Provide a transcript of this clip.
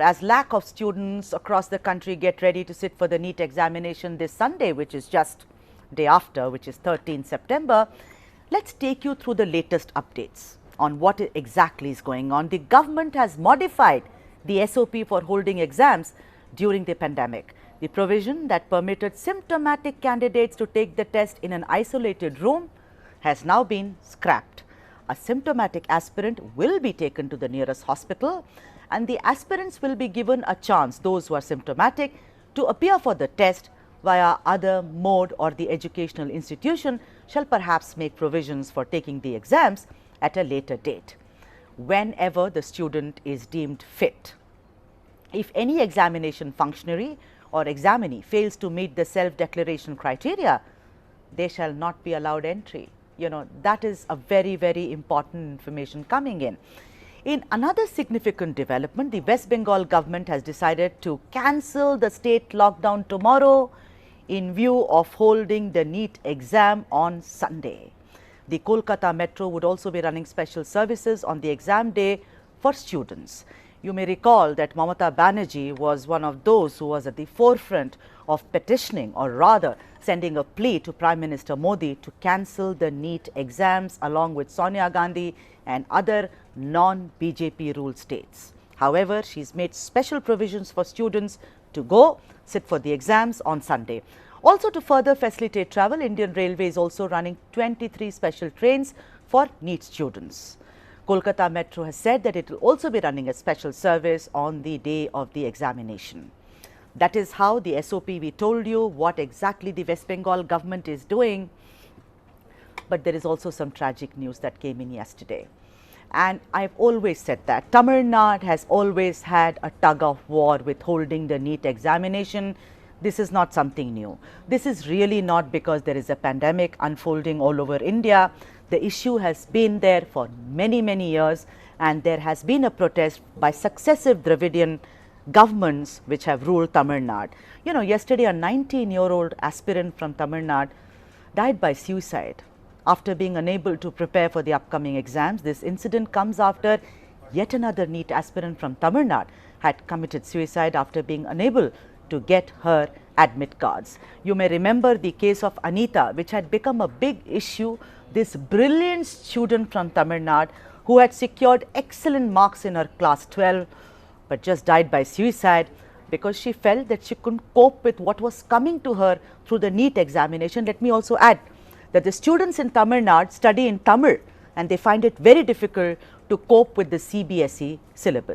As lakh of students across the country get ready to sit for the NEET examination this Sunday, which is just day after, which is 13th September, let's take you through the latest updates on what exactly is going on. The government has modified the SOP for holding exams during the pandemic. The provision that permitted symptomatic candidates to take the test in an isolated room has now been scrapped. A symptomatic aspirant will be taken to the nearest hospital, and the aspirants will be given a chance, those who are symptomatic, to appear for the test via other mode, or the educational institution shall perhaps make provisions for taking the exams at a later date, whenever the student is deemed fit. If any examination functionary or examinee fails to meet the self-declaration criteria, they shall not be allowed entry. That is a very, very important information coming in. In another significant development, the West Bengal government has decided to cancel the state lockdown tomorrow in view of holding the NEET exam on Sunday. The Kolkata Metro would also be running special services on the exam day for students. You may recall that Mamata Banerjee was one of those who was at the forefront of petitioning, or rather sending a plea to Prime Minister Modi to cancel the NEET exams, along with Sonia Gandhi and other non-BJP ruled states. However, she's made special provisions for students to go sit for the exams on Sunday. Also, to further facilitate travel, Indian Railway is also running 23 special trains for NEET students. Kolkata Metro has said that it will also be running a special service on the day of the examination. That is how the SOP we told you what exactly the West Bengal government is doing. But there is also some tragic news that came in yesterday. And I've always said that Tamil Nadu has always had a tug of war with holding the NEET examination. This is not something new. This is really not because there is a pandemic unfolding all over India. The issue has been there for many, many years, and there has been a protest by successive Dravidian governments which have ruled Tamil Nadu. Yesterday a 19-year-old aspirant from Tamil Nadu died by suicide after being unable to prepare for the upcoming exams. This incident comes after yet another NEET aspirant from Tamil Nadu had committed suicide after being unable to get her admit cards. You may remember the case of Anita, which had become a big issue. This brilliant student from Tamil Nadu who had secured excellent marks in her class 12, but just died by suicide because she felt that she couldn't cope with what was coming to her through the NEET examination. Let me also add that the students in Tamil Nadu study in Tamil, and they find it very difficult to cope with the CBSE syllabus.